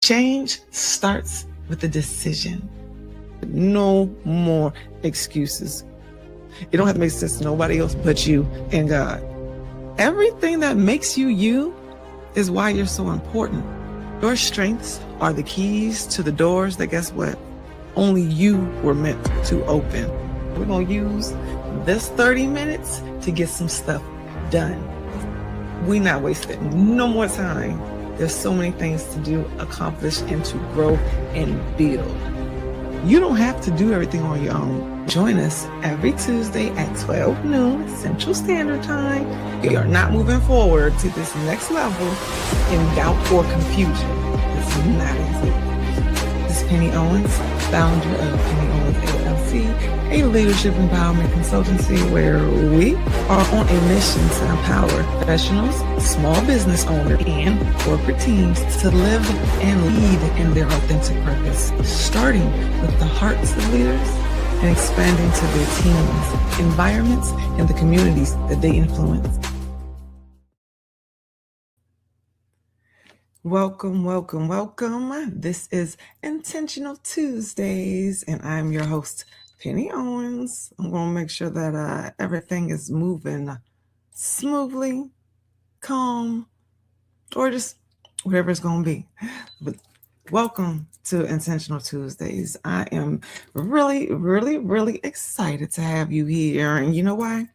Change starts with a decision. No more excuses. It don't have to make sense to nobody else but you and God. Everything that makes you you is why you're so important. Your strengths are the keys to the doors that, guess what, only you were meant to open. We're going to use this 30 minutes to get some stuff done. We're not wasting no more time. There's so many things to do, accomplish, and to grow and build. You don't have to do everything on your own. Join us every Tuesday at 12 noon Central Standard Time. We are not moving forward to this next level in doubt or confusion. This is not easy. This is Penny Owens, founder of Penny Owens LLC, a leadership empowerment consultancy where we are on a mission to empower professionals, small business owners, and corporate teams to live and lead in their authentic purpose, starting with the hearts of leaders and expanding to their teams, environments, and the communities that they influence. Welcome, welcome, welcome. This is Intentional Tuesdays, and I'm your host, Penny Owens. I'm going to make sure that everything is moving smoothly, calm, or just whatever it's going to be. But welcome to Intentional Tuesdays. I am really excited to have you here. And you know why?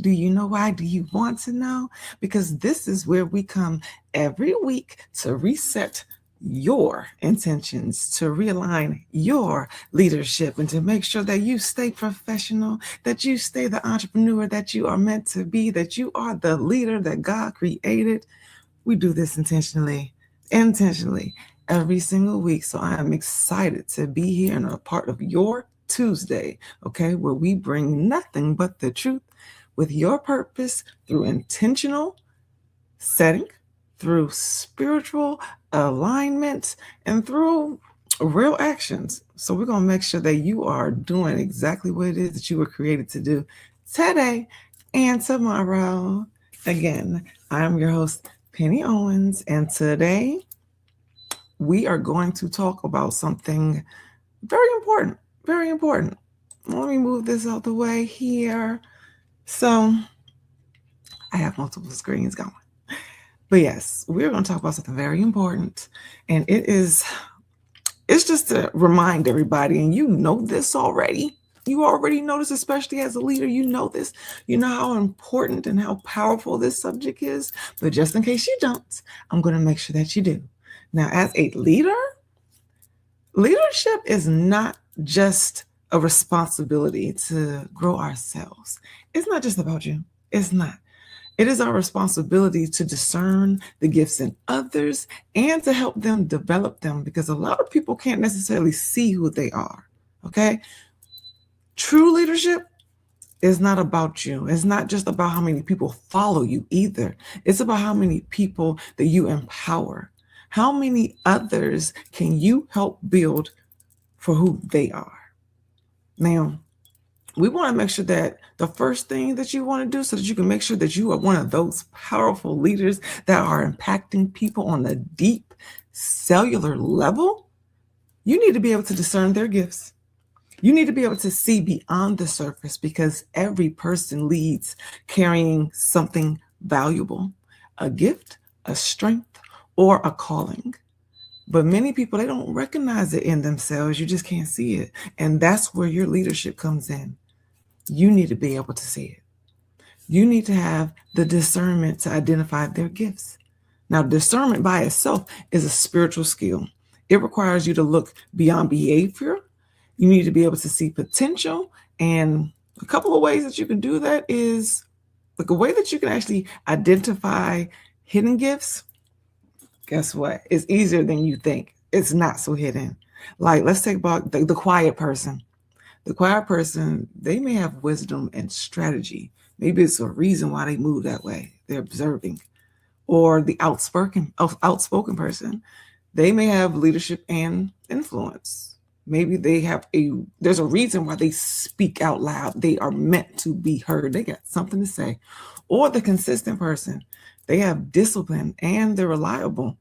Do you know why? Do you want to know? Because this is where we come every week to reset your intentions, to realign your leadership, and to make sure that you stay professional, that you stay the entrepreneur that you are meant to be, that you are the leader that God created. We do this intentionally every single week. So I am excited to be here and a part of your Tuesday, okay, where we bring nothing but the truth with your purpose through intentional setting, through spiritual alignment, and through real actions. So we're going to make sure that you are doing exactly what it is that you were created to do today and tomorrow. Again, I'm your host, Penny Owens, and today we are going to talk about something very important, very important. Let me move this out the way here. So I have multiple screens going. But yes, we're going to talk about something very important. And it's just to remind everybody, and you know this already. You already know this, especially as a leader, you know this. You know how important and how powerful this subject is. But just in case you don't, I'm going to make sure that you do. Now, as a leader, leadership is not just a responsibility to grow ourselves. It's not just about you. It's not. It is our responsibility to discern the gifts in others and to help them develop them, because a lot of people can't necessarily see who they are, okay? True leadership is not about you. It's not just about how many people follow you either. It's about how many people that you empower. How many others can you help build for who they are? Now, we want to make sure that the first thing that you want to do so that you can make sure that you are one of those powerful leaders that are impacting people on a deep cellular level, you need to be able to discern their gifts. You need to be able to see beyond the surface, because every person leads carrying something valuable, a gift, a strength, or a calling. But many people, they don't recognize it in themselves. You just can't see it. And that's where your leadership comes in. You need to be able to see it. You need to have the discernment to identify their gifts. Now, discernment by itself is a spiritual skill. It requires you to look beyond behavior. You need to be able to see potential. And a couple of ways that you can do that is, like, a way that you can actually identify hidden gifts. Guess what? It's easier than you think. It's not so hidden. Like, let's take about the quiet person. The quiet person, they may have wisdom and strategy. Maybe it's a reason why they move that way. They're observing. Or the outspoken person, they may have leadership and influence. Maybe there's a reason why they speak out loud. They are meant to be heard. They got something to say. Or the consistent person, they have discipline and they're reliable.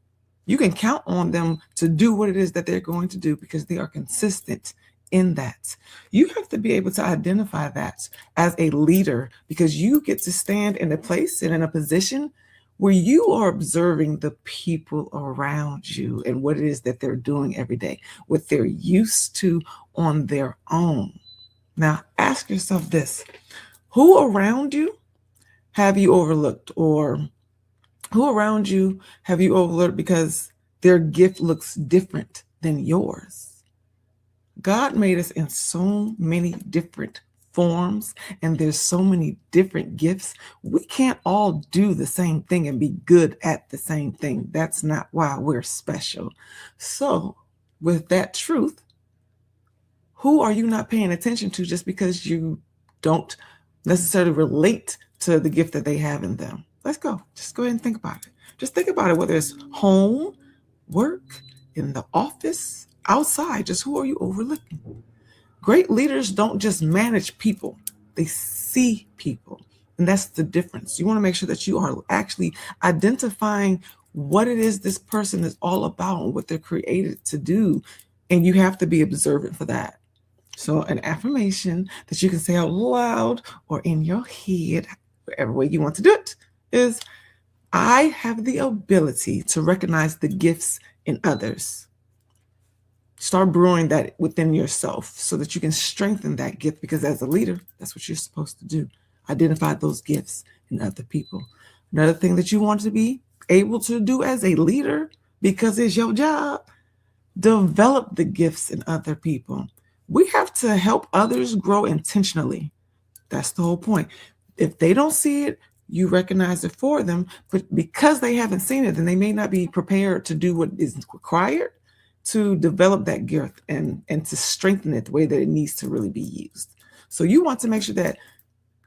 You can count on them to do what it is that they're going to do because they are consistent in that. You have to be able to identify that as a leader because you get to stand in a place and in a position where you are observing the people around you and what it is that they're doing every day, what they're used to on their own. Now, ask yourself this: who around you have you overlooked, or who around you have you overlooked because their gift looks different than yours? God made us in so many different forms, and there's so many different gifts. We can't all do the same thing and be good at the same thing. That's not why we're special. So, with that truth, who are you not paying attention to just because you don't necessarily relate to the gift that they have in them? Let's go. Just go ahead and think about it. Just think about it, whether it's home, work, in the office, outside. Just who are you overlooking? Great leaders don't just manage people, they see people. And that's the difference. You want to make sure that you are actually identifying what it is this person is all about and what they're created to do. And you have to be observant for that. So, an affirmation that you can say out loud or in your head, whatever way you want to do it, is I have the ability to recognize the gifts in others. Start brewing that within yourself so that you can strengthen that gift, because as a leader, that's what you're supposed to do. Identify those gifts in other people. Another thing that you want to be able to do as a leader, because it's your job, develop the gifts in other people. We have to help others grow intentionally. That's the whole point. If they don't see it, you recognize it for them, but because they haven't seen it, then they may not be prepared to do what is required to develop that gift and to strengthen it the way that it needs to really be used. So you want to make sure that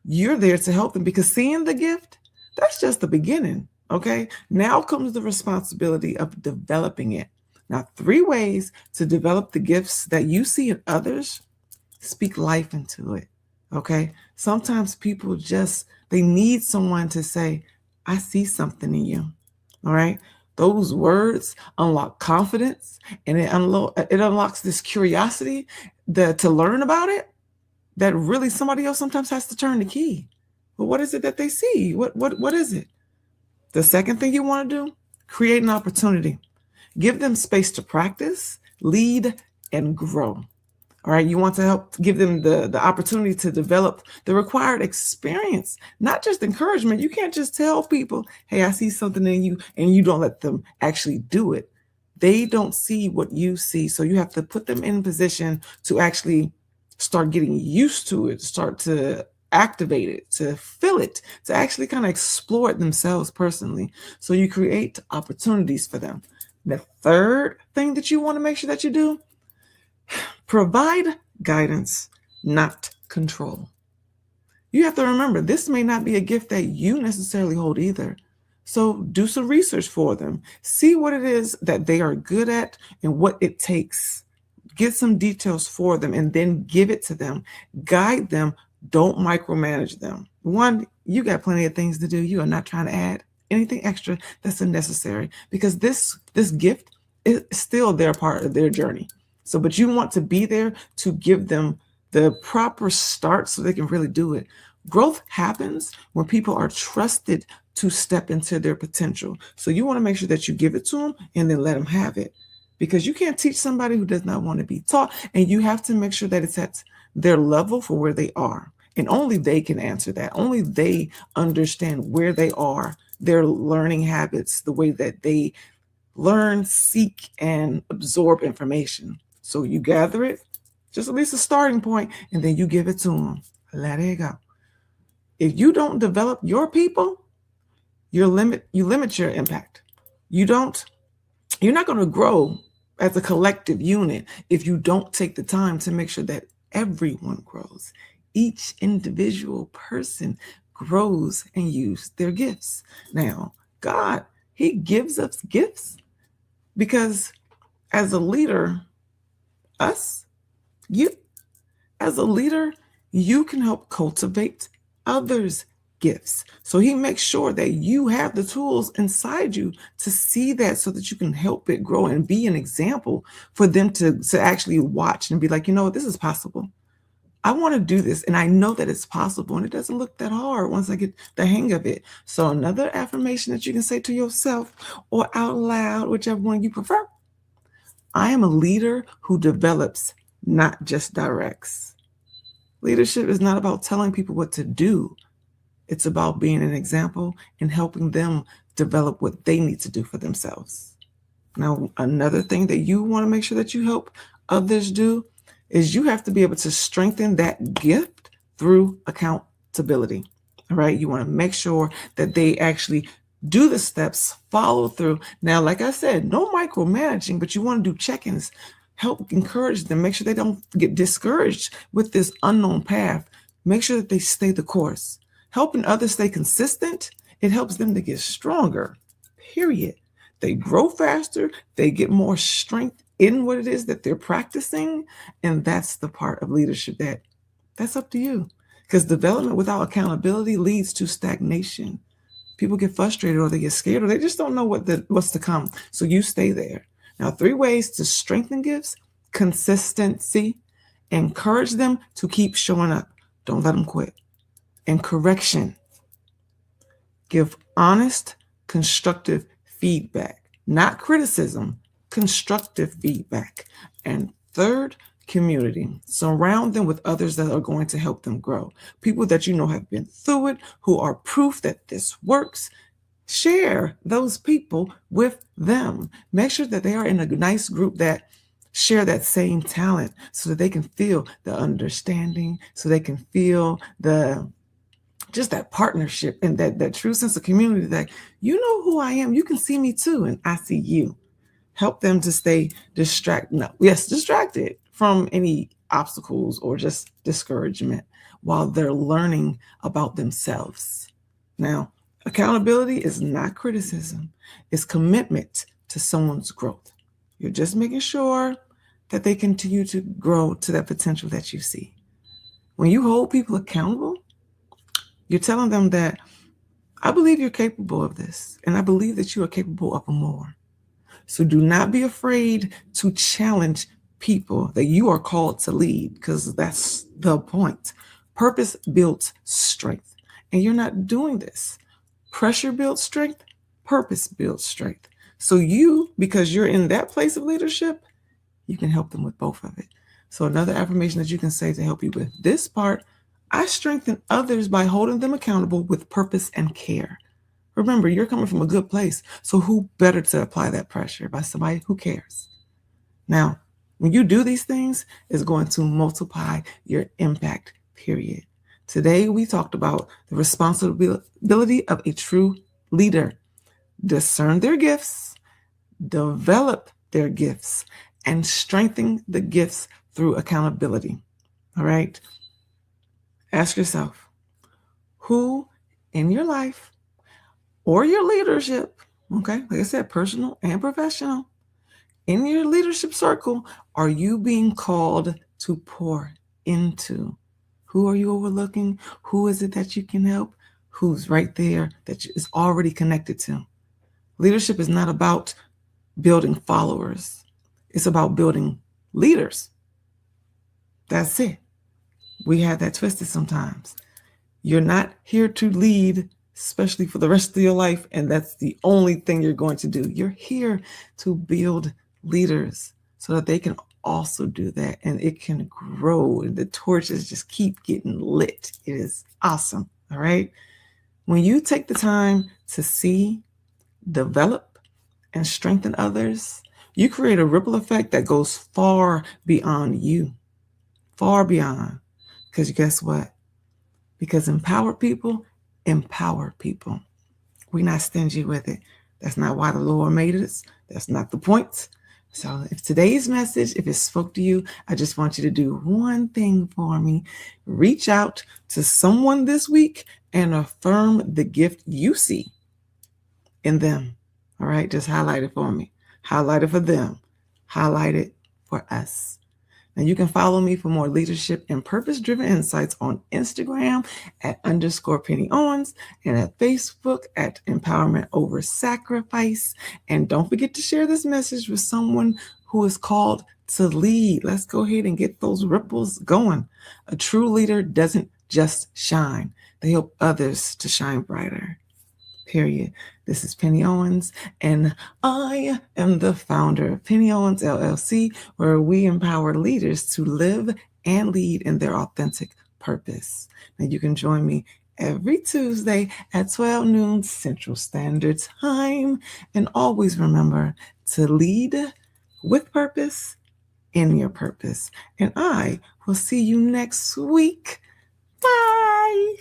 you're there to help them, because seeing the gift, that's just the beginning. Okay. Now comes the responsibility of developing it. Now, 3 ways to develop the gifts that you see in others. Speak life into it. Okay. Sometimes people they need someone to say, I see something in you. All right. Those words unlock confidence, and it unlocks this curiosity to learn about it, that really somebody else sometimes has to turn the key. But what is it that they see? What is it? The second thing you want to do, create an opportunity. Give them space to practice, lead, and grow. All right. You want to help give them the opportunity to develop the required experience, not just encouragement. You can't just tell people, hey, I see something in you, and you don't let them actually do it. They don't see what you see. So you have to put them in position to actually start getting used to it, start to activate it, to feel it, to actually kind of explore it themselves personally. So you create opportunities for them. The third thing that you want to make sure that you do, provide guidance, not control. You have to remember, this may not be a gift that you necessarily hold either. So do some research for them. See what it is that they are good at and what it takes. Get some details for them and then give it to them. Guide them. Don't micromanage them. One, you got plenty of things to do. You are not trying to add anything extra that's unnecessary, because this gift is still their part of their journey. So, but you want to be there to give them the proper start so they can really do it. Growth happens when people are trusted to step into their potential. So you want to make sure that you give it to them and then let them have it, because you can't teach somebody who does not want to be taught, and you have to make sure that it's at their level for where they are. And only they can answer that. Only they understand where they are, their learning habits, the way that they learn, seek, and absorb information. So you gather it, just at least a starting point, and then you give it to them. Let it go. If you don't develop your people, you limit your impact. You're not going to grow as a collective unit if you don't take the time to make sure that everyone grows. Each individual person grows and uses their gifts. Now, God, He gives us gifts because as a leader, you, as a leader, you can help cultivate others' gifts. So he makes sure that you have the tools inside you to see that so that you can help it grow and be an example for them to actually watch and be like, you know, this is possible. I want to do this and I know that it's possible and it doesn't look that hard once I get the hang of it. So another affirmation that you can say to yourself or out loud, whichever one you prefer. I am a leader who develops, not just directs. Leadership is not about telling people what to do. It's about being an example and helping them develop what they need to do for themselves. Now, another thing that you want to make sure that you help others do is you have to be able to strengthen that gift through accountability. All right. You want to make sure that they actually do the steps, follow through. Now, like I said, no micromanaging, but you want to do check-ins, help encourage them, make sure they don't get discouraged with this unknown path. Make sure that they stay the course. Helping others stay consistent, it helps them to get stronger, period. They grow faster, they get more strength in what it is that they're practicing. And that's the part of leadership that's up to you. Because development without accountability leads to stagnation. People get frustrated or they get scared or they just don't know what's to come. So you stay there. Now, 3 ways to strengthen gifts: consistency, encourage them to keep showing up. Don't let them quit. And correction. Give honest, constructive feedback, not criticism, constructive feedback. And third, community. Surround them with others that are going to help them grow. People that you know have been through it, who are proof that this works. Share those people with them. Make sure that they are in a nice group that share that same talent so that they can feel the understanding, so they can feel just that partnership and that true sense of community that you know who I am. You can see me too, and I see you. Help them to stay distracted from any obstacles or just discouragement while they're learning about themselves. Now, accountability is not criticism. It's commitment to someone's growth. You're just making sure that they continue to grow to that potential that you see. When you hold people accountable, you're telling them that I believe you're capable of this, and I believe that you are capable of more. So do not be afraid to challenge people that you are called to lead, because that's the point. Purpose builds strength, and you're not doing this. Pressure builds strength, purpose builds strength. So you, because you're in that place of leadership, you can help them with both of it. So another affirmation that you can say to help you with this part: I strengthen others by holding them accountable with purpose and care. Remember, you're coming from a good place. So who better to apply that pressure by somebody who cares? Now, when you do these things, it's going to multiply your impact, period. Today, we talked about the responsibility of a true leader. Discern their gifts, develop their gifts, and strengthen the gifts through accountability. All right? Ask yourself, who in your life or your leadership, okay, like I said, personal and professional, in your leadership circle, are you being called to pour into? Who are you overlooking? Who is it that you can help? Who's right there that is already connected to? Leadership is not about building followers. It's about building leaders. That's it. We have that twisted sometimes. You're not here to lead, especially for the rest of your life, and that's the only thing you're going to do. You're here to build leaders so that they can also do that, and it can grow, and the torches just keep getting lit. It is awesome, all right? When you take the time to see, develop, and strengthen others, you create a ripple effect that goes far beyond you, far beyond. Because guess what? Because empowered people empower people. We're not stingy with it. That's not why the Lord made us. That's not the point. So if today's message, if it spoke to you, I just want you to do one thing for me. Reach out to someone this week and affirm the gift you see in them. All right, just highlight it for me. Highlight it for them. Highlight it for us. Now you can follow me for more leadership and purpose-driven insights on Instagram at _Penny Owens and at Facebook at Empowerment Over Sacrifice. And don't forget to share this message with someone who is called to lead. Let's go ahead and get those ripples going. A true leader doesn't just shine. They help others to shine brighter. Period. This is Penny Owens, and I am the founder of Penny Owens LLC, where we empower leaders to live and lead in their authentic purpose. Now, you can join me every Tuesday at 12 noon Central Standard Time. And always remember to lead with purpose in your purpose. And I will see you next week. Bye.